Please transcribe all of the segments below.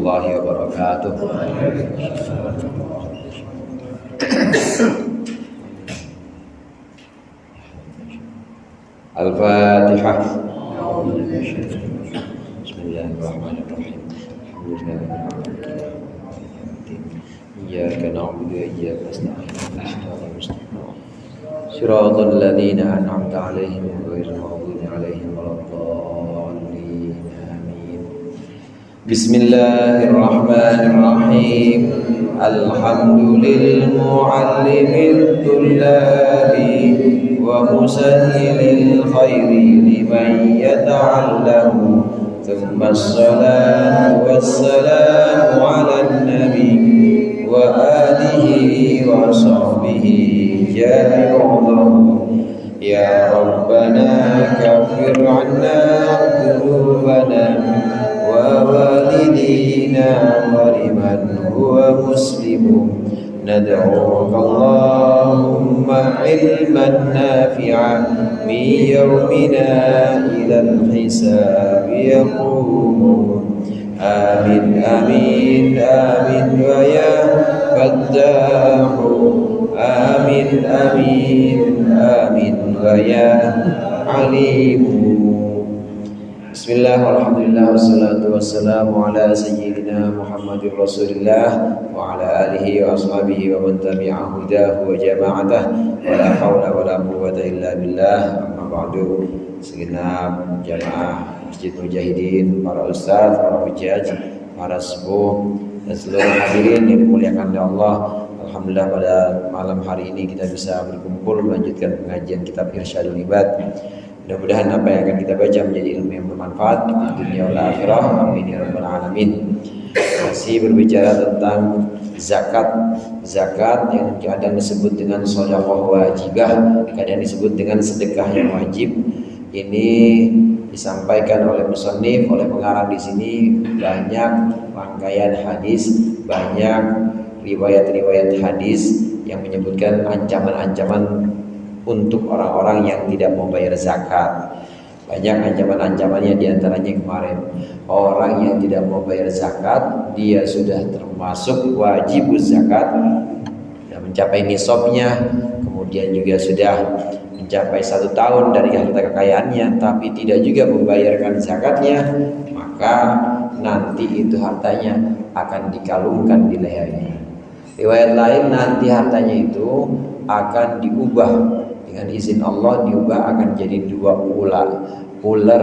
warahmatullahi wabarakatuh. Al-Fatihah. Bismillahirrahmanirrahim. Iyyaka na'budu wa iyyaka nasta'in. Shiratal ladzina an'amta 'alaihim ghairil maghdubi 'alaihim waladdallin. Amin. Bismillahirrahmanirrahim. Alhamdulillahil mu'allimil tullabi wa musahhilil khairi liman yata'allamu. Thumma as-salatu was-salamu 'alan nabi wa alihi wa sahbihi jami'uhum. Ya Rabbana kaffir 'anna dhunubana wa walidina wa liman huwa muslimun. Nad'uka Allahumma ilman nafi'an min yawmina ilal hisab yaqumun. Amin amin amin wa ya fattahu. Amin amin amin wa ya alimu. Bismillah, alhamdulillah, wassalatu wassalamu ala sayyidina Muhammadir Rasulillah wa ala alihi wa ashabihi wa man tabi'a hudahu wa jama'atah wa la hawla wa la quwwata illa billah. Amma ba'du. Segenap jamaah Masjid Mujahidin, para ustaz, para hujjaj, para sepuh dan seluruh hadirin yang dimuliakan oleh Allah. Alhamdulillah pada malam hari ini kita bisa berkumpul melanjutkan pengajian kitab Irsyadul Ibad. Mudah-mudahan apa yang akan kita baca menjadi ilmu yang bermanfaat di dunia wal akhirah. Amin ya rabbal alamin. Masih berbicara tentang zakat. Zakat yang kadang disebut dengan sedekah wajibah, kadang disebut dengan sedekah yang wajib. Ini disampaikan oleh musannif, oleh pengarang di sini banyak rangkaian hadis, banyak riwayat-riwayat hadis yang menyebutkan ancaman-ancaman untuk orang-orang yang tidak mau bayar zakat. Banyak ancaman-ancamannya, diantaranya kemarin orang yang tidak mau bayar zakat, dia sudah termasuk wajib zakat dan mencapai nisabnya, kemudian juga sudah mencapai 1 tahun dari harta kekayaannya, tapi tidak juga membayarkan zakatnya, maka nanti itu hartanya akan dikalungkan di lehernya. Riwayat lain, nanti hartanya itu akan diubah dengan izin Allah, diubah akan jadi 2 ular. Ular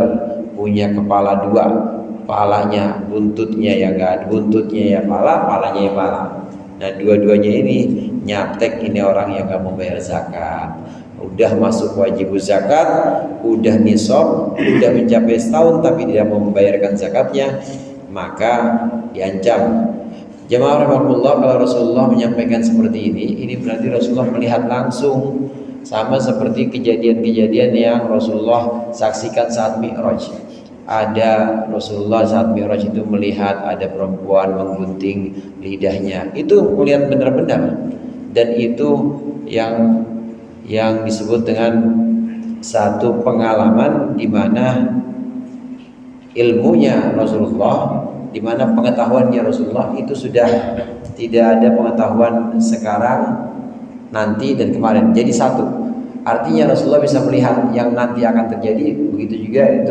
punya kepala 2, palanya buntutnya ya enggak, buntutnya ya pala, palanya ya pala. Nah, dua-duanya ini nyatek ini orang yang enggak mau bayar zakat. Udah masuk wajib zakat, udah nisab, udah mencapai setahun tapi tidak mau membayarkan zakatnya, maka diancam. Jemaah rahmatullah, kalau Rasulullah menyampaikan seperti ini berarti Rasulullah melihat langsung. Sama seperti kejadian-kejadian yang Rasulullah saksikan saat Mi'raj. Ada Rasulullah saat Mi'raj itu melihat ada perempuan menggunting lidahnya. Itu melihat benar-benar. Dan itu yang disebut dengan satu pengalaman di mana ilmunya Rasulullah, di mana pengetahuannya Rasulullah itu sudah tidak ada pengetahuan sekarang, nanti dan kemarin, jadi satu. Artinya Rasulullah bisa melihat yang nanti akan terjadi, begitu juga itu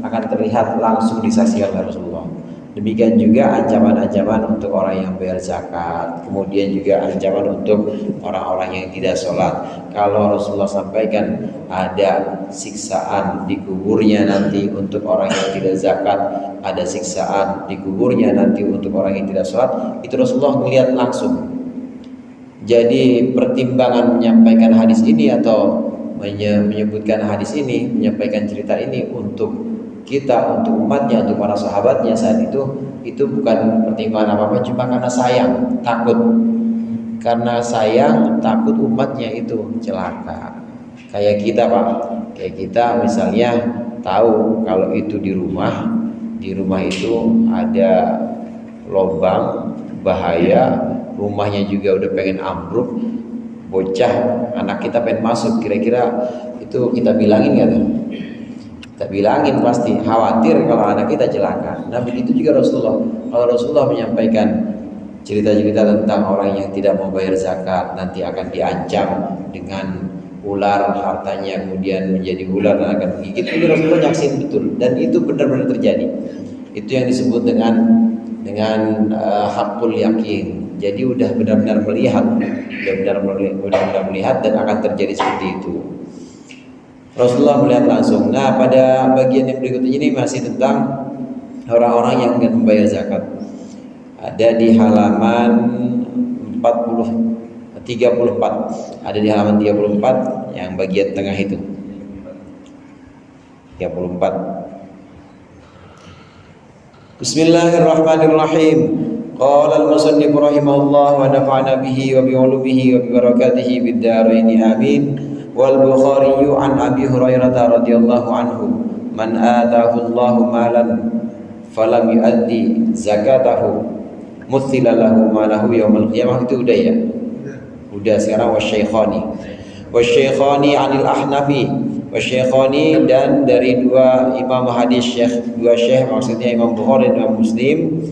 akan terlihat langsung disaksikan oleh Rasulullah. Demikian juga ancaman-ancaman untuk orang yang bayar zakat, kemudian juga ancaman untuk orang-orang yang tidak sholat. Kalau Rasulullah sampaikan ada siksaan di kuburnya nanti untuk orang yang tidak zakat, ada siksaan di kuburnya nanti untuk orang yang tidak sholat, itu Rasulullah melihat langsung. Jadi pertimbangan menyampaikan hadis ini atau menyebutkan hadis ini, menyampaikan cerita ini untuk kita, untuk umatnya, untuk para sahabatnya saat itu bukan pertimbangan apa-apa, cuma karena sayang, takut. Karena sayang, takut umatnya itu celaka. Kayak kita Pak, kayak kita misalnya tahu kalau itu di rumah itu ada lubang bahaya, rumahnya juga udah pengen ambruk, bocah anak kita pengen masuk, kira-kira itu kita bilangin nggak tuh? kita bilangin pasti, khawatir kalau anak kita celaka. Nah begitu juga Rasulullah. Kalau Rasulullah menyampaikan cerita-cerita tentang orang yang tidak mau bayar zakat, nanti akan diancam dengan ular hartanya, kemudian menjadi ular dan akan menggigit. Ini Rasulullah nyaksin betul, dan itu benar-benar terjadi. Itu yang disebut dengan hakul yakin. Jadi udah benar-benar melihat, benar-benar melihat dan akan terjadi seperti itu. Rasulullah melihat langsung. Nah, pada bagian yang berikutnya ini masih tentang orang-orang yang akan membayar zakat. Ada di halaman 34. Ada di halaman 34 yang bagian tengah itu. 34. Bismillahirrahmanirrahim. Qala al-musannif rahimahullah wa nafa'ana bihi wa bi ulumihi wa bi barakatihi bid dharain amin. Wal Bukhari an Abi Hurairah radhiyallahu anhu, man atahu Allahu malan falam yuaddi zakatahu muthila lahu malahu yaumal qiyamah. Itu udah ya? Udah. Sekarang wasyaikhani anil ahnafi, wasyaikhani dan dari dua imam hadis, dua syekh maksudnya Imam Bukhari dan Imam Muslim,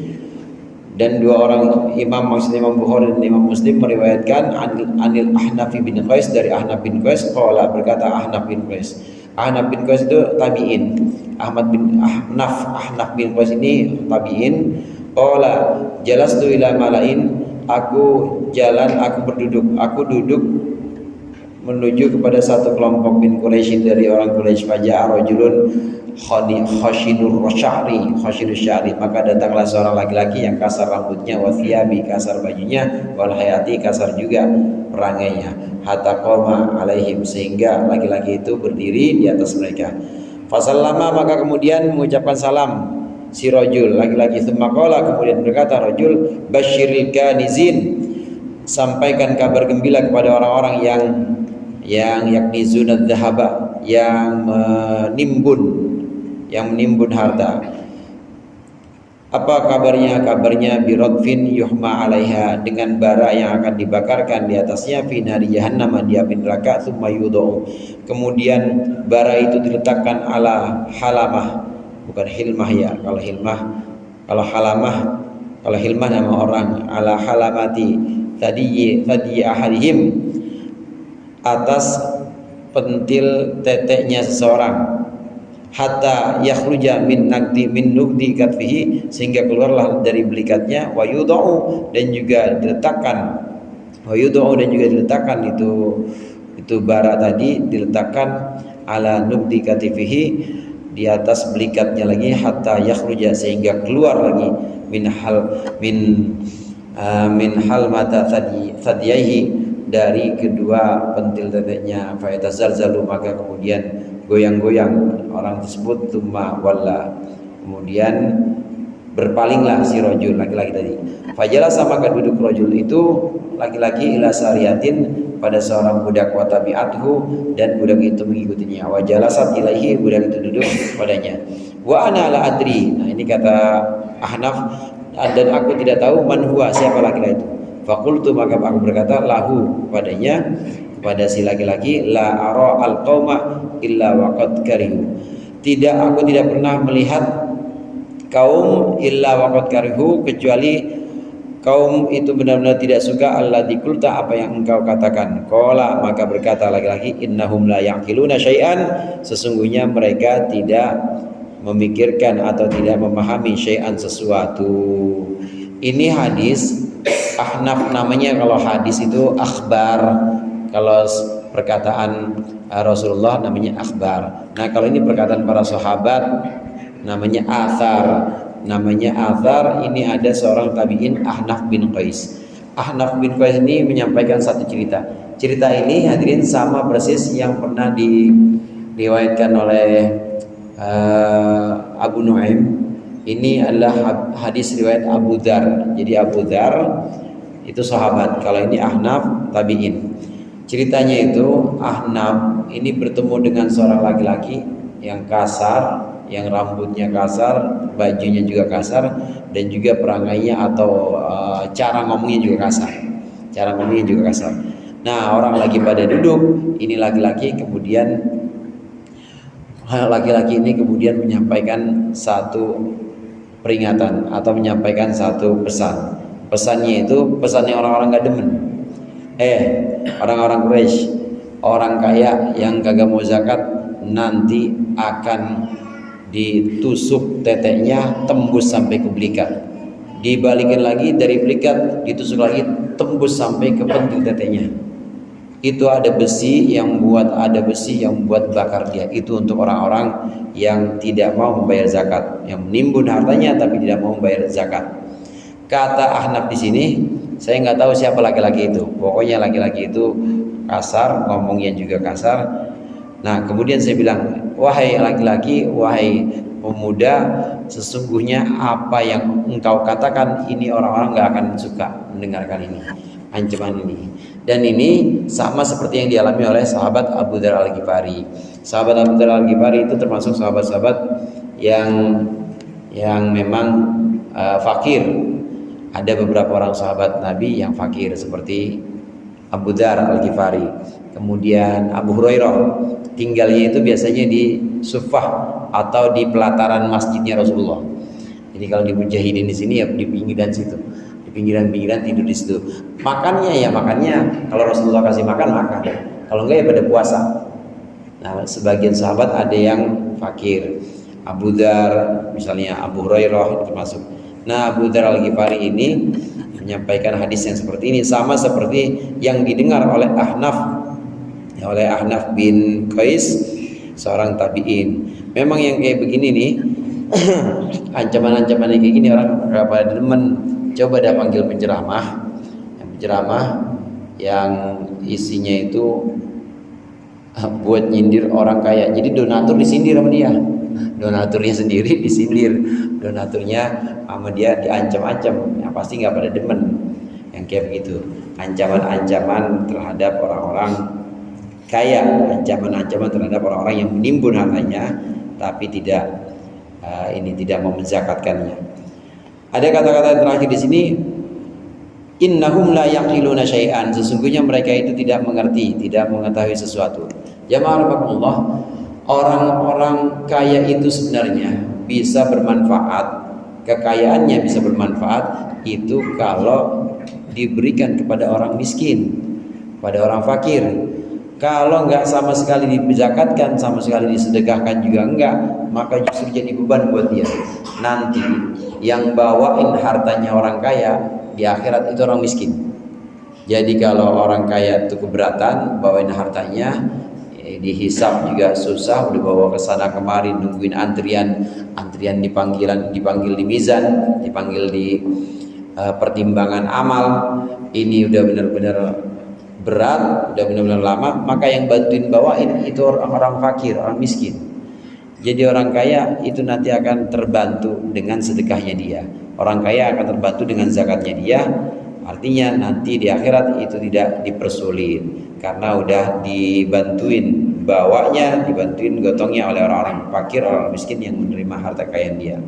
dan dua orang imam maksudnya Imam Bukhari dan Imam Muslim meriwayatkan anil Ahnaf bin Qais, dari Ahnaf bin Qais qala, berkata Ahnaf bin Qais. Ahnaf bin Qais itu tabi'in. Ahnaf bin Qais ini tabi'in. Qala jalastu ila malain, aku duduk menuju kepada satu kelompok bin Quraisy, dari orang Quraisy. Faja'a rajulun khashinur sya'ri, maka datanglah seorang laki-laki yang kasar rambutnya, wa thiyabi, kasar bajunya, wal hayati, kasar juga perangainya, hatta qama alaihim, sehingga laki-laki itu berdiri di atas mereka. Fasallama, maka kemudian mengucapkan salam si rajul laki-laki. Tsumma qala, kemudian berkata rajul, basyiril kanizin, sampaikan kabar gembira kepada orang-orang yang yaknizuna dzahaba, yang menimbun harta. Apa kabarnya? Kabarnya biradfin yuhma alaiha, dengan bara yang akan dibakarkan di atasnya, fi nari jahannam, di api neraka. Tsumma yudau, kemudian bara itu diletakkan ala halamah, bukan hilmah ya. Kalau hilmah nama orang. Ala halamati tadi ahadihim, atas pentil teteknya seseorang. Hatta yakhruja min nugdi katfihi, sehingga keluarlah dari belikatnya. Wa yudau, dan juga diletakkan itu bara tadi diletakkan ala nugdi katfihi, di atas belikatnya lagi. Hatta yakhruja, sehingga keluar lagi min halmata thadiyaihi, dari kedua pentil teteknya. Fa yatazalzalu, maka kemudian goyang-goyang orang tersebut. Tsumma walla, kemudian berpalinglah si rajul laki-laki tadi. Fajalasa, maka duduk rajul itu laki-laki, ila sariyatin, pada seorang budak, wa tabi'athu, dan budak itu mengikutinya. Wa jalasat ilaihi, budak itu duduk padanya. Wa ana la adri, nah ini kata Ahnaf, dan aku tidak tahu man huwa, siapa laki-laki itu. Fakultu, maka aku berkata lahu, padanya, kepada si laki-laki, la ara al qauma illa waqad karihu, aku tidak pernah melihat kaum illa waqad karihu, kecuali kaum itu benar-benar tidak suka alladzi qulta, apa yang engkau katakan. Qala, maka berkata laki-laki, innahum la yaqiluna syai'an, sesungguhnya mereka tidak memikirkan atau tidak memahami syai'an, sesuatu. Ini hadis Ahnaf namanya. Kalau hadis itu akhbar, kalau perkataan Rasulullah namanya akhbar. Nah, kalau ini perkataan para sahabat namanya athar. Ini ada seorang tabi'in, Ahnaf bin Qais. Ahnaf bin Qais ini menyampaikan satu cerita. Cerita ini hadirin sama persis yang pernah diriwayatkan oleh Abu Nuaim. Ini adalah hadis riwayat Abu Dzar. Jadi Abu Dzar itu sahabat, kalau ini Ahnaf tabi'in. Ceritanya itu Ahnaf ini bertemu dengan seorang laki-laki yang kasar, yang rambutnya kasar, bajunya juga kasar, dan juga perangainya atau cara ngomongnya juga kasar. Nah, orang lagi pada duduk, ini laki-laki kemudian laki-laki ini kemudian menyampaikan satu peringatan atau menyampaikan satu pesan. Pesannya itu pesannya orang-orang gak demen. Orang-orang Quraisy, orang kaya yang kagak mau zakat nanti akan ditusuk teteknya tembus sampai ke belikat. Dibalikin lagi dari belikat ditusuk lagi tembus sampai ke pentil teteknya. Itu ada besi yang buat bakar dia. Itu untuk orang-orang yang tidak mau membayar zakat, yang menimbun hartanya tapi tidak mau membayar zakat. Kata Ahnaf di sini, saya nggak tahu siapa laki-laki itu. Pokoknya laki-laki itu kasar, ngomongnya juga kasar. Nah, kemudian saya bilang, wahai laki-laki, wahai pemuda, sesungguhnya apa yang engkau katakan ini orang-orang nggak akan suka mendengarkan ini, ancaman ini. Dan ini sama seperti yang dialami oleh sahabat Abu Dzar Al-Ghifari. Sahabat Abu Dzar Al-Ghifari itu termasuk sahabat-sahabat yang memang fakir. Ada beberapa orang sahabat Nabi yang fakir seperti Abu Dzar Al-Ghifari. Kemudian Abu Hurairah tinggalnya itu biasanya di Suffah atau di pelataran masjidnya Rasulullah. Jadi kalau di mujahidin di sini ya di pinggiran situ. Pinggiran-pinggiran tidur di situ. Makannya kalau Rasulullah kasih makan. Kalau enggak ya pada puasa. Nah, sebagian sahabat ada yang fakir. Abu Dzar, misalnya Abu Hurairah itu termasuk. Nah, Abu Dzar Al-Ghifari ini menyampaikan hadis yang seperti ini, sama seperti yang didengar oleh Ahnaf bin Qais, seorang tabi'in. Memang yang kayak begini nih, ancaman-ancaman kayak gini orang pada demen. Coba dah panggil penceramah yang isinya itu buat nyindir orang kaya. Jadi donatur disindir sama dia, donaturnya sendiri disindir, donaturnya sama dia diancam-ancam. Ya pasti nggak pada demen yang kayak begitu. Ancaman-ancaman terhadap orang-orang kaya, ancaman-ancaman terhadap orang-orang yang menimbun hartanya tapi tidak mau menzakatkannya. Ada kata-kata yang terakhir di sini, innahum la yaqiluna syai'an, sesungguhnya mereka itu tidak mengerti, tidak mengetahui sesuatu. Jamaah rahimakumullah, orang-orang kaya itu sebenarnya bisa bermanfaat, kekayaannya bisa bermanfaat itu kalau diberikan kepada orang miskin, pada orang fakir. Kalau enggak sama sekali dizakatkan, sama sekali disedekahkan juga enggak, maka justru jadi beban buat dia. Nanti yang bawain hartanya orang kaya di akhirat itu orang miskin. Jadi kalau orang kaya itu keberatan bawain hartanya, dihisap juga susah, udah bawa ke sana kemari, nungguin antrian dipanggil di mizan, dipanggil di pertimbangan amal. Ini udah benar-benar berat, udah benar-benar lama, maka yang bantuin bawain itu orang fakir, orang miskin. Jadi orang kaya itu nanti akan terbantu dengan sedekahnya dia. Orang kaya akan terbantu dengan zakatnya dia. Artinya nanti di akhirat itu tidak dipersulit karena udah dibantuin bawanya, dibantuin gotongnya oleh orang-orang fakir, orang miskin yang menerima harta kekayaan dia.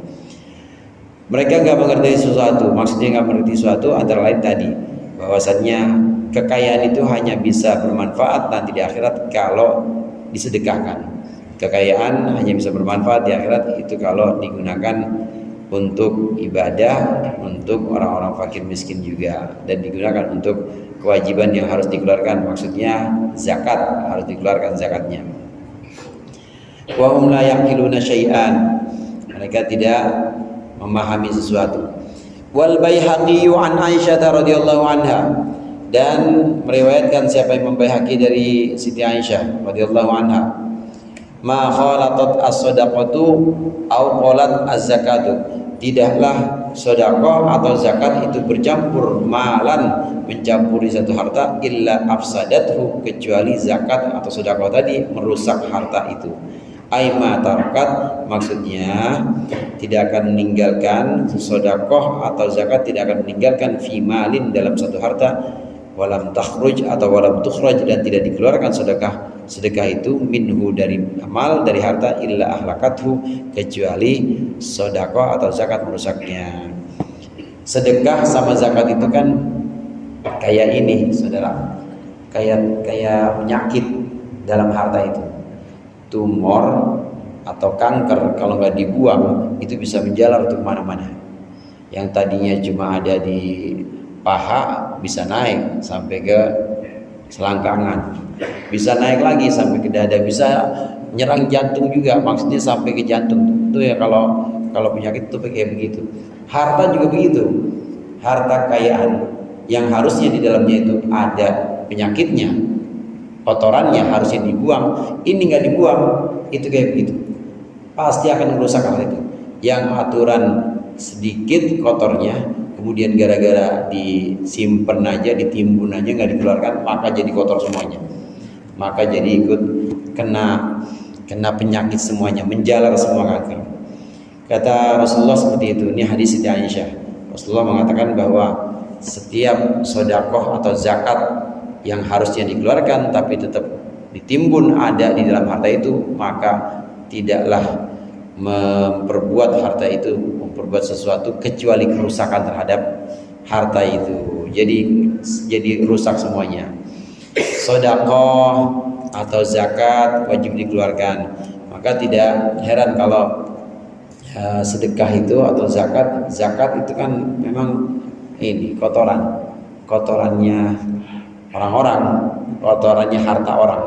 Mereka nggak mengerti sesuatu. Maksudnya nggak mengerti sesuatu antara lain tadi, bahwasannya kekayaan itu hanya bisa bermanfaat nanti di akhirat kalau disedekahkan. Kekayaan hanya bisa bermanfaat di akhirat itu kalau digunakan untuk ibadah, untuk orang-orang fakir miskin juga, dan digunakan untuk kewajiban yang harus dikeluarkan, maksudnya zakat, harus dikeluarkan zakatnya. Wa hum la yaqiluna syai'an, mereka tidak memahami sesuatu. Wal Baihaqi an Aisyah radhiyallahu anha, dan meriwayatkan siapa yang membaihaqi dari Siti Aisyah radhiyallahu anha, ma khalatat as-sadaqatu au qalat az-zakatu, tidaklah sedekah atau zakat itu bercampur malan, mencampuri satu harta, illa afsadathu, kecuali zakat atau sedekah tadi merusak harta itu. Aima tarakat, maksudnya tidak akan meninggalkan sedekah atau zakat, tidak akan meninggalkan fi malin, dalam satu harta, walam takhruj atau walam tukhraj, dan tidak dikeluarkan sedekah itu minhu, dari amal, dari harta, illa ahlakathu, kecuali sedekah atau zakat merusaknya. Sedekah sama zakat itu kan kayak ini, saudara, kayak penyakit dalam harta itu. Tumor atau kanker kalau nggak dibuang itu bisa menjalar untuk mana-mana. Yang tadinya cuma ada di paha bisa naik sampai ke selangkangan, bisa naik lagi sampai ke dada, bisa nyerang jantung juga, maksudnya sampai ke jantung. Itu ya kalau penyakit itu kayak begitu. Harta juga begitu, harta kekayaan yang harusnya di dalamnya itu ada penyakitnya, kotorannya harusnya dibuang, ini nggak dibuang, itu kayak begitu, pasti akan merusak hal itu. Yang aturan sedikit kotornya, kemudian gara-gara disimpan aja, ditimbun aja, nggak dikeluarkan, maka jadi kotor semuanya, maka jadi ikut kena penyakit semuanya, menjalar semua kanker. Kata Rasulullah seperti itu. Ini hadis Siti Aisyah. Rasulullah mengatakan bahwa setiap sodakoh atau zakat yang harusnya dikeluarkan tapi tetap ditimbun ada di dalam harta itu, maka tidaklah memperbuat harta itu memperbuat sesuatu kecuali kerusakan terhadap harta itu. Jadi rusak semuanya. Sodakoh atau zakat wajib dikeluarkan. Maka tidak heran kalau sedekah itu atau zakat itu kan memang ini kotorannya orang-orang, kotorannya harta orang.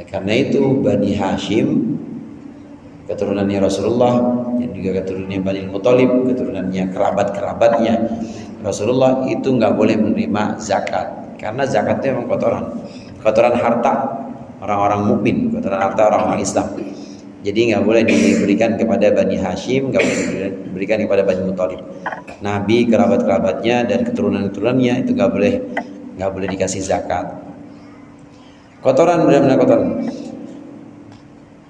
Karena itu Bani Hashim, keturunannya Rasulullah, dan juga keturunannya Bani Muthalib, keturunannya kerabat-kerabatnya Rasulullah, itu nggak boleh menerima zakat, karena zakatnya memang kotoran harta orang-orang mukmin, kotoran harta orang-orang Islam. Jadi nggak boleh diberikan kepada Bani Hashim, nggak boleh diberikan kepada Bani Muthalib. Nabi, kerabat-kerabatnya dan keturunan-keturunannya itu nggak boleh dikasih zakat. Kotoran, benar-benar kotoran.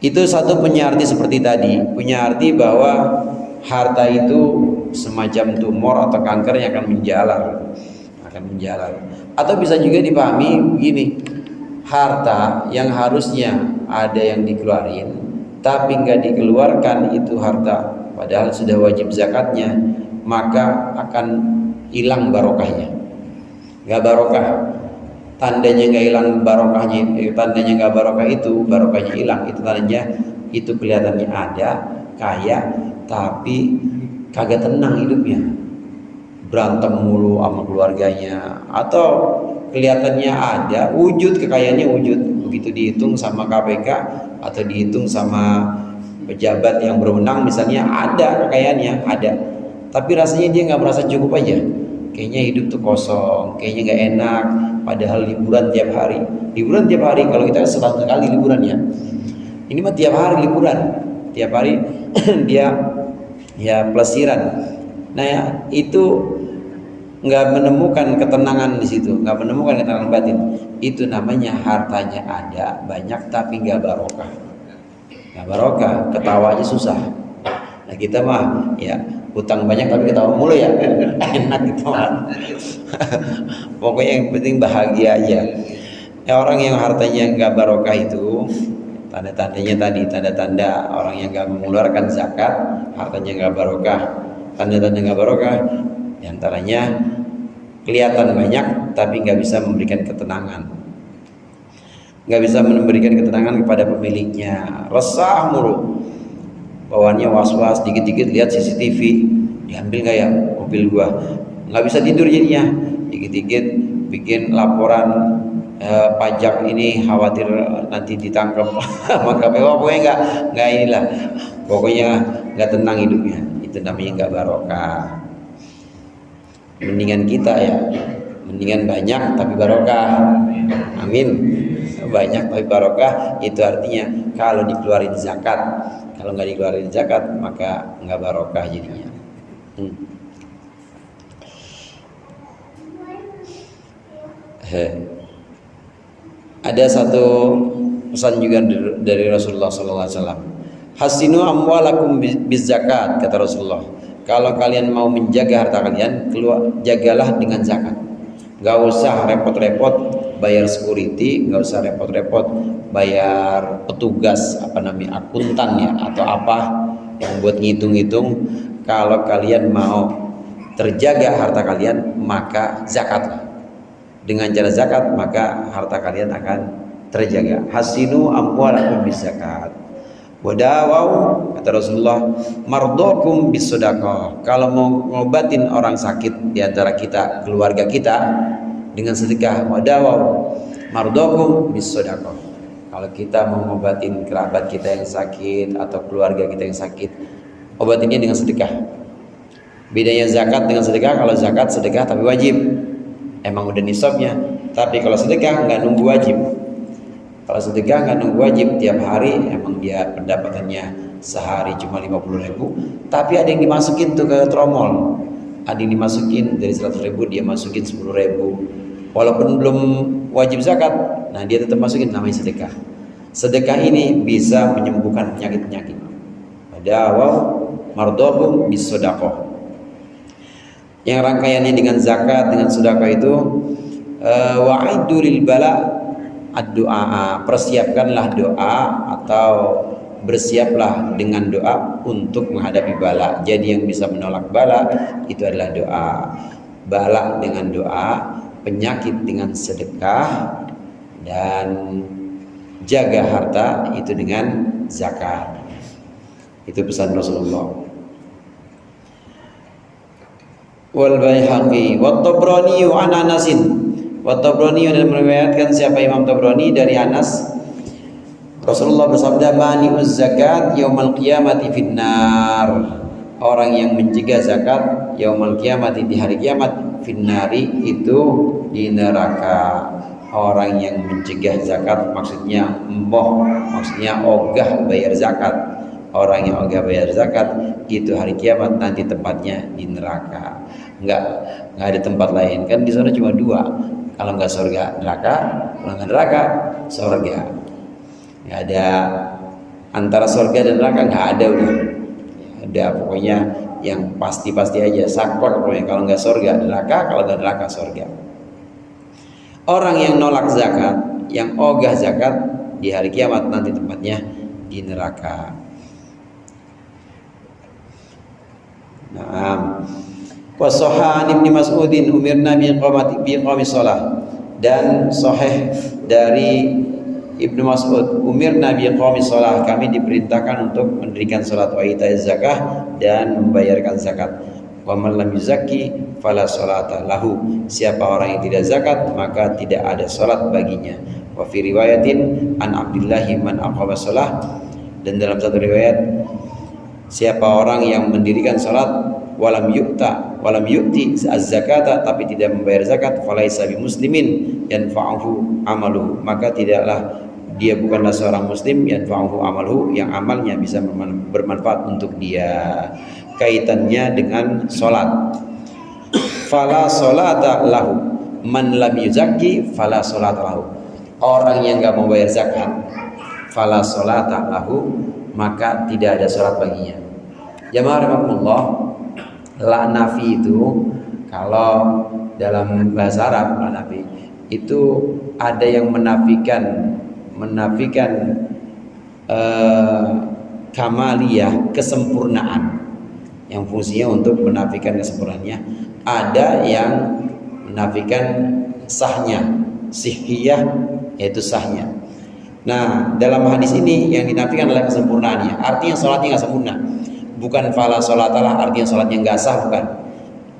Itu satu punya arti seperti tadi, punya arti bahwa harta itu semacam tumor atau kanker yang akan menjalar. Atau bisa juga dipahami begini, harta yang harusnya ada yang dikeluarin tapi nggak dikeluarkan itu harta, padahal sudah wajib zakatnya, maka akan hilang barokahnya, nggak barokah. Tandanya nggak hilang barokahnya, tandanya nggak barokah itu barokahnya hilang. Itu tandanya itu kelihatannya ada kaya tapi kagak tenang hidupnya, berantem mulu sama keluarganya, atau kelihatannya ada wujud kekayaannya wujud, begitu dihitung sama KPK atau dihitung sama pejabat yang berwenang misalnya ada kekayaannya ada, tapi rasanya dia nggak merasa cukup aja, kayaknya hidup tuh kosong, kayaknya nggak enak, padahal liburan tiap hari kalau kita setahun sekali liburan ya, ini mah tiap hari liburan, tiap hari dia ya plesiran. Nah ya, itu nggak menemukan ketenangan di situ, nggak menemukan ketenangan batin. Itu namanya hartanya ada banyak tapi nggak barokah. Nggak barokah, ketawanya susah. Nah kita mah ya hutang banyak tapi ketawa mulu ya, enak gitu mah. Pokoknya yang penting bahagia aja. Ya, orang yang hartanya nggak barokah itu tanda-tandanya tadi, tanda-tanda orang yang nggak mengeluarkan zakat, hartanya nggak barokah. Tanda-tanda nggak barokah diantaranya kelihatan banyak tapi nggak bisa memberikan ketenangan, nggak bisa memberikan ketenangan kepada pemiliknya, resah mulu, bawaannya was-was, dikit-dikit lihat CCTV, diambil nggak ya mobil gua, nggak bisa tidur jadinya, dikit-dikit bikin laporan pajak ini khawatir nanti ditangkap maka pokoknya nggak inilah, pokoknya nggak tenang hidupnya. Itu namanya nggak barokah. Mendingan kita ya, mendingan banyak tapi barokah. Amin. Banyak tapi barokah itu artinya kalau dikeluarin zakat, kalau nggak dikeluarin zakat maka nggak barokah jadinya. Ada satu pesan juga dari Rasulullah SAW. Hasinu amwalakum bizakat, kata Rasulullah. Kalau kalian mau menjaga harta kalian, jagalah dengan zakat. Gak usah repot-repot bayar security, gak usah repot-repot bayar petugas akuntan ya atau apa yang buat ngitung-ngitung. Kalau kalian mau terjaga harta kalian, maka zakatlah. Dengan cara zakat maka harta kalian akan terjaga. Hasinu amwalakum bizakat. Wadawau, kata Rasulullah, mardokum bisodaqah. Kalau mau ngobatin orang sakit di antara kita, keluarga kita, dengan sedekah. Wadawau mardokum bisodaqah. Kalau kita mau ngobatin kerabat kita yang sakit atau keluarga kita yang sakit, obatinnya dengan sedekah. Bedanya zakat dengan sedekah, kalau zakat sedekah tapi wajib, emang udah nisabnya. Tapi kalau sedekah nggak nunggu wajib. Kalau sedekah nggak nunggu wajib, tiap hari emang dia pendapatannya sehari cuma 50.000, tapi ada yang dimasukin tuh ke tromol, ada yang dimasukin dari 100.000 dia masukin 10.000, walaupun belum wajib zakat, nah dia tetap masukin, namanya sedekah. Sedekah ini bisa menyembuhkan penyakit-penyakit. Wadawau mardokum bisodaqah. Yang rangkaiannya dengan zakat, dengan sedekah itu wa'iddu lil bala ad-du'a, persiapkanlah doa atau bersiaplah dengan doa untuk menghadapi bala. Jadi yang bisa menolak bala itu adalah doa. Bala dengan doa, penyakit dengan sedekah, dan jaga harta itu dengan zakat. Itu pesan Rasulullah. Wal Baihaqi wa Tabrani an Anasin. Wa Tabrani dan meriwayatkan siapa Imam Tabrani dari Anas, Rasulullah bersabda, mani'uz zakat yaumal qiyamati finnar. Orang yang mencegah zakat yaumal qiyamati, di hari kiamat, finnari itu di neraka. Orang yang mencegah zakat maksudnya maksudnya ogah bayar zakat. Orang yang ogah bayar zakat itu hari kiamat nanti tempatnya di neraka. Enggak ada tempat lain. Kan di sana cuma dua. Kalau enggak surga neraka, kalau enggak neraka surga. Enggak ada antara surga dan neraka, enggak ada udah. Ada pokoknya yang pasti-pasti aja, saklek pokoknya. Kalau enggak surga neraka, kalau enggak neraka surga. Orang yang nolak zakat, yang ogah zakat, di hari kiamat nanti tempatnya di neraka. Naam. Wa sahhan Ibnu Mas'udin umirna bi iqami shalah, dan sahih dari Ibnu Mas'ud, umirna bi iqami shalah, kami diperintahkan untuk mendirikan salat, wa itaiz zakah, dan membayarkan zakat. Wa man lam yuzakki fala sholata lahu, siapa orang yang tidak zakat maka tidak ada salat baginya. Wa fi riwayatin an Abdullah man aqama shalah, dan dalam satu riwayat, siapa orang yang mendirikan salat walam yu'ti az-zakata, tapi tidak membayar zakat, falaisa bi muslimin yanfa'uhu amaluhu, maka tidaklah dia, bukanlah seorang muslim, yanfa'uhu amaluhu, yang amalnya bisa bermanfaat untuk dia. Kaitannya dengan salat. Fala salata lahu man lam yuzakki fala salata lahu. Orang yang enggak membayar zakat, fala salata lahu, maka tidak ada salat baginya. Jamaah rahimakumullah, la nafi itu kalau dalam bahasa Arab, la nafi itu ada yang menafikan kamaliyah, kesempurnaan, yang fungsinya untuk menafikan kesempurnaannya. Ada yang menafikan sahnya, sihhiyah, yaitu sahnya. Nah, dalam hadis ini yang dinafikan adalah kesempurnaannya. Artinya sholatnya nggak sempurna. Bukan fala sholatalah, artinya sholatnya nggak sah, bukan.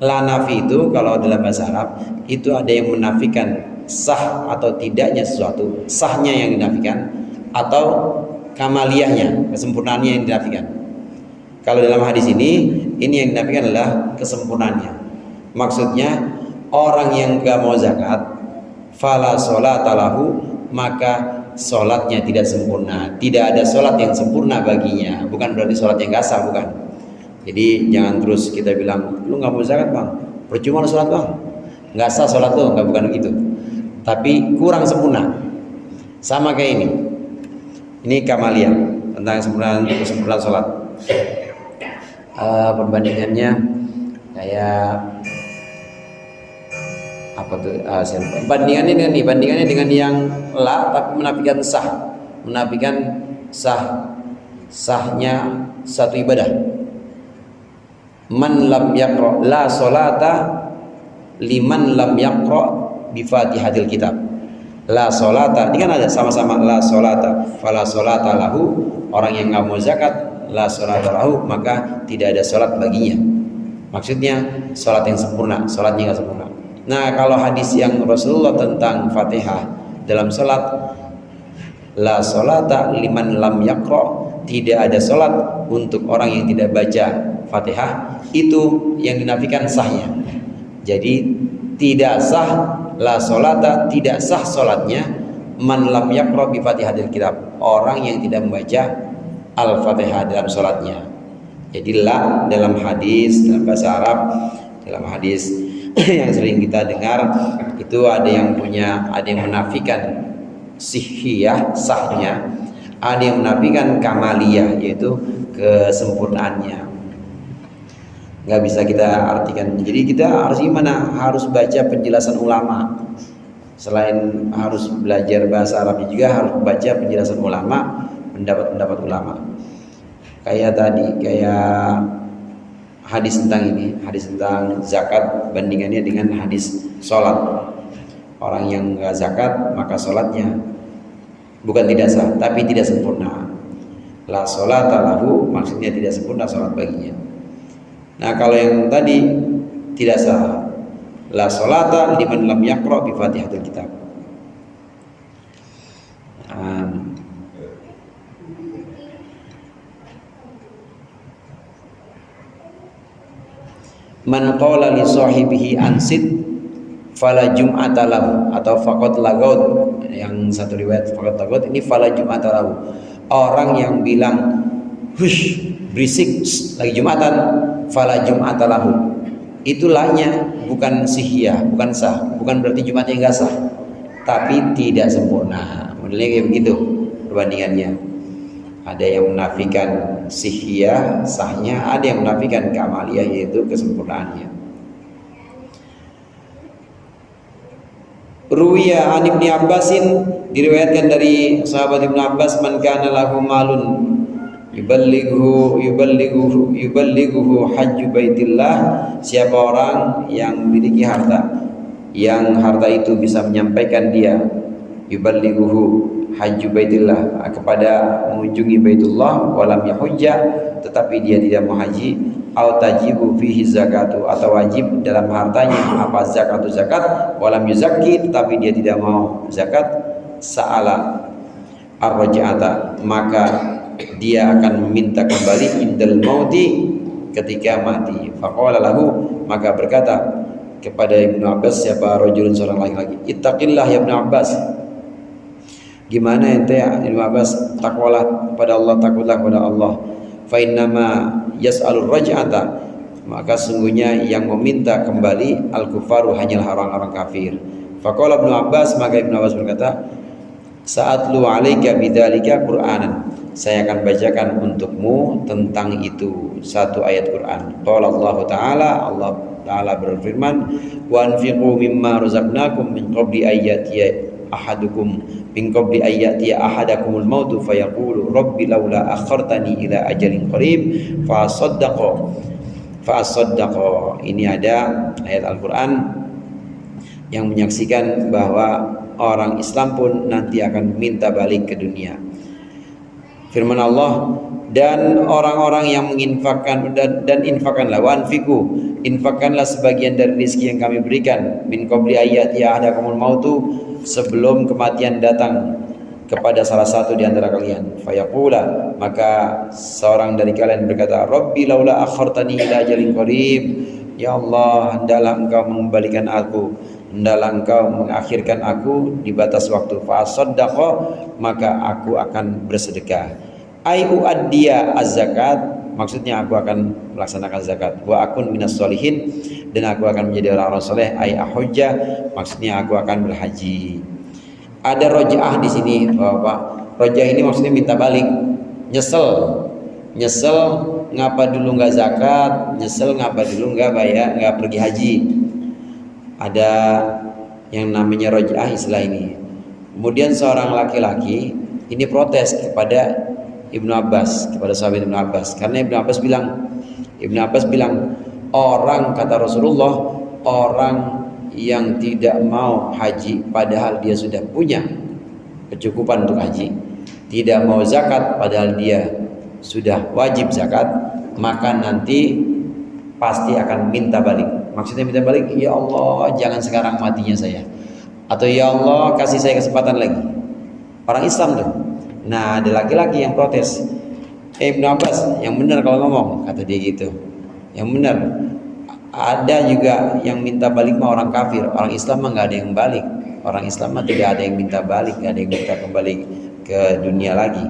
La nafi itu kalau dalam bahasa Arab itu ada yang menafikan sah atau tidaknya sesuatu, sahnya yang dinafikan, atau kamaliyahnya, kesempurnaannya yang dinafikan. Kalau dalam hadis ini yang dinafikan adalah kesempurnaannya. Maksudnya orang yang gak mau zakat, fala sholatalahu, maka sholatnya tidak sempurna. Tidak ada sholat yang sempurna baginya. Bukan berarti sholat yang gak sah, bukan. Jadi jangan terus kita bilang, lu gak mau zakat bang, percuma lu sholat bang, gak sah sholat lu, gak, bukan begitu. Tapi kurang sempurna. Sama kayak ini. Ini kamaliyah tentang kesempurnaan sholat. Perbandingannya kayak apa tuh? Bandingannya dengan yang la tapi menafikan sahnya satu ibadah. Man lam yaqra la sholata liman lam yaqra bi Fatihatil kitab. la solata, ini kan ada sama-sama la solata, fala solata lahu, orang yang nggak mau zakat, la solata lahu, maka tidak ada solat baginya. Maksudnya solat yang sempurna, solatnya nggak sempurna. Nah, kalau hadis yang Rasulullah tentang Fatihah dalam solat, la solata liman lam yaqra, tidak ada solat untuk orang yang tidak baca Fatihah, itu yang dinafikan sahnya. Jadi tidak sah, la solata, tidak sah solatnya man lam yaqra bi Fatihatil kitab, orang yang tidak membaca Al-Fatihah dalam solatnya. Jadi la dalam hadis, dalam bahasa Arab, dalam hadis yang sering kita dengar itu ada yang menafikan sihhiyah, sahnya, ada yang menafikan kamaliyah, yaitu kesempurnaannya. Nggak bisa kita artikan. Jadi kita harus gimana? Harus baca penjelasan ulama. Selain harus belajar bahasa Arabnya juga harus baca penjelasan ulama, pendapat-pendapat ulama. Kayak tadi, kayak hadis tentang ini, hadis tentang zakat, bandingannya dengan hadis sholat. Orang yang nggak zakat maka sholatnya bukan tidak sah, tapi tidak sempurna. La sholata lahu, maksudnya tidak sempurna sholat baginya. Nah, kalau yang tadi tidak sah, la sholata liman lam yaqra bi Fatihatil kitab. Man qala li sahibihi ansit fala jum'ata lahu, atau faqad lagot, yang satu riwayat faqad lagot, ini fala jum'ata lahu. Orang yang bilang hush, berisik, lagi Jumatan, fala jum'ata lahu, itu lahnya bukan sihiyah, bukan sah, bukan berarti Jumatnya enggak sah, tapi tidak sempurna. Modelnya kayak begitu perbandingannya. Ada yang menafikan sihiyah, sahnya, ada yang menafikan kamaliyah, yaitu kesempurnaannya. Ruwiya an Ibnu Abbasin, diriwayatkan dari sahabat Ibnu Abbas, man kana lahu malun yuballighu hajju baitillah, siapa orang yang memiliki harta, yang harta itu bisa menyampaikan dia yuballighu hajju baitillah, kepada mengunjungi Baitullah, walam yahujja, tetapi dia tidak mau haji, au tajibu fihi zakatu, atau wajib dalam hartanya apa zakatu zakat, walam yuzakki, tetapi dia tidak mau zakat, sa'ala ar-raj'ata, maka dia akan meminta kembali indal mauti, ketika mati. Faqala lahu, maka berkata kepada Ibnu Abbas, siapa rajulun, seorang laki-laki, ittaqillah ya Ibnu Abbas, gimana ente ya Ibnu Abbas, takwalah kepada Allah, takutlah kepada Allah. Fa innama yas'alur raj'ata, maka sungguhnya yang meminta kembali al-kufaru hanyalah orang-orang kafir. Faqala Ibnu Abbas, maka Ibnu Abbas berkata, sa'atlu 'alaika bidzalika Qur'anan, saya akan bacakan untukmu tentang itu satu ayat Quran. Qala Allah Ta'ala, Allah Ta'ala berfirman, wa anfiqu mimma razaqnakum min qabli ayyati ahadukum min qabli ayyati ahadakumul mautu fayaqulu rabbi laula akhartani ila ajalin qarib fa asaddaqa. Ini ada ayat Al-Qur'an yang menyaksikan bahwa orang Islam pun nanti akan minta balik ke dunia. Firman Allah, dan orang-orang yang menginfakkan, dan infakkanlah, wanfiku, infakkanlah sebagian dari rezeki yang kami berikan, min qabli ayyati ahadakumul mautu, sebelum kematian datang kepada salah satu di antara kalian. Fayaqula, maka seorang dari kalian berkata, Rabbi laula akhartani ila ajalin qarib, ya Allah, hendaklah engkau mengembalikan aku, hendaklah engkau mengakhirkan aku di batas waktu. Fa saddaqa, maka aku akan bersedekah. Ai uaddiya az-zakat, maksudnya aku akan melaksanakan zakat. Wa akun minas sholihin, dan aku akan menjadi orang-orang soleh. Ai ahujja, maksudnya aku akan berhaji. Ada rojaah di sini, Bapak. Rojaah ini maksudnya minta balik, nyesel ngapa dulu nggak zakat, nyesel ngapa dulu nggak bayar, nggak pergi haji. Ada yang namanya rojaah istilah ini. Kemudian seorang laki-laki ini protes kepada Ibnu Abbas, kepada sahabat Ibnu Abbas, karena Ibnu Abbas bilang, orang, kata Rasulullah, orang yang tidak mau haji padahal dia sudah punya kecukupan untuk haji, tidak mau zakat padahal dia sudah wajib zakat, maka nanti pasti akan minta balik. Maksudnya minta balik, ya Allah jangan sekarang matinya saya, atau ya Allah kasih saya kesempatan lagi. Orang Islam tuh. Nah ada laki-laki yang protes, Ibnu Abbas yang benar kalau ngomong, kata dia gitu, yang benar. Ada juga yang minta balik mah orang kafir, orang Islam mah nggak ada yang balik. Orang Islam mah tidak ada yang minta balik, nggak ada yang minta kembali ke dunia lagi.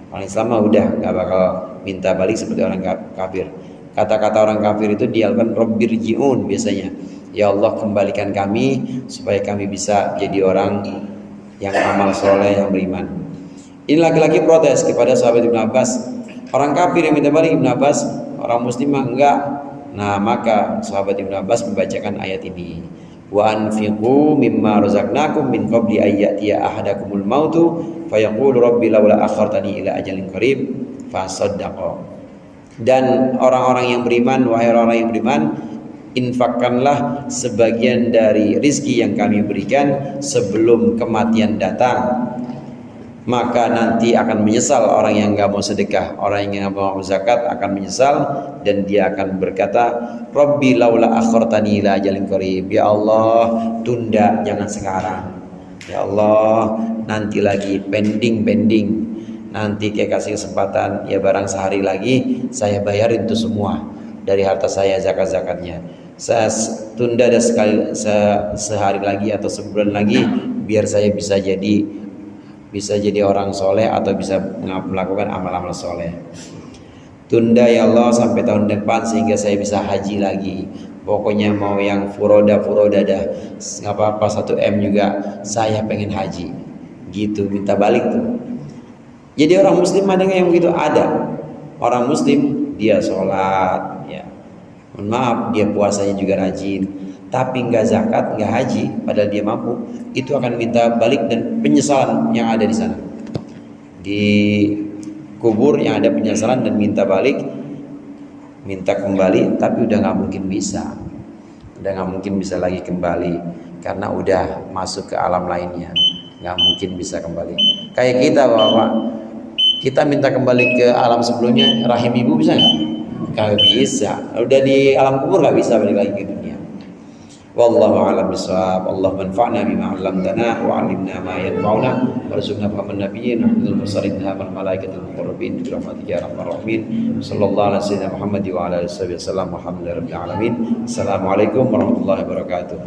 Orang Islam mah udah nggak bakal minta balik seperti orang kafir. Kata-kata orang kafir itu dialkan Rabbirji'un biasanya. Ya Allah kembalikan kami supaya kami bisa jadi orang yang amal soleh, yang beriman. Ini laki-laki protes kepada sahabat Ibnu Abbas. Orang kafir yang minta balik Ibnu Abbas, orang muslim mah enggak. Nah maka sahabat Ibnu Abbas membacakan ayat ini. Wa anfiqu mimma razaqnakum min qabli ayyatiya ahadakumul mautu fayaqulu rabbi laula akhartani ila ajalin qarib fasaddaqa. Dan orang-orang yang beriman, wahai orang-orang yang beriman, infakkanlah sebagian dari rizki yang kami berikan sebelum kematian datang. Maka nanti akan menyesal orang yang nggak mau sedekah, orang yang nggak mau zakat akan menyesal dan dia akan berkata, Rabbi laula akhartani ila ajalin qarib. Ya Allah, tunda jangan sekarang. Ya Allah, nanti lagi pending. Nanti kayak kasih kesempatan, ya barang sehari lagi saya bayarin itu semua dari harta saya zakat-zakatnya. Saya tunda ada sehari lagi atau sebulan lagi biar saya bisa jadi orang soleh atau bisa melakukan amal-amal soleh. Tunda ya Allah sampai tahun depan sehingga saya bisa haji lagi. Pokoknya mau yang furoda dah, nggak apa-apa 1 M juga saya pengen haji. Gitu minta balik tuh. Jadi orang muslim ada yang begitu? Ada. Orang muslim dia sholat, ya. Mohon maaf dia puasanya juga rajin, tapi nggak zakat, nggak haji, padahal dia mampu, itu akan minta balik dan penyesalan yang ada di sana. Di kubur yang ada penyesalan dan minta balik, minta kembali, tapi udah nggak mungkin bisa, lagi kembali karena udah masuk ke alam lainnya, nggak mungkin bisa kembali. Kayak kita Bapak, kita minta kembali ke alam sebelumnya, rahim ibu bisa nggak? Nggak bisa. Udah di alam kubur nggak bisa balik lagi ke dunia. Wallahu a'lam bishawab. Allahumma anfa'na bima 'allamtana wa 'allimna ma yanfa'una warzuqna fahman nabiyyin wa hifdzal mursalin wal malaikatil muqarrabin bi rahmatika ya arhamar rahimin. Sallallahu alaihi wasallam Muhammad wa ala alihi wasallam. Alhamdulillahirabbil alamin. Assalamualaikum warahmatullahi wabarakatuh.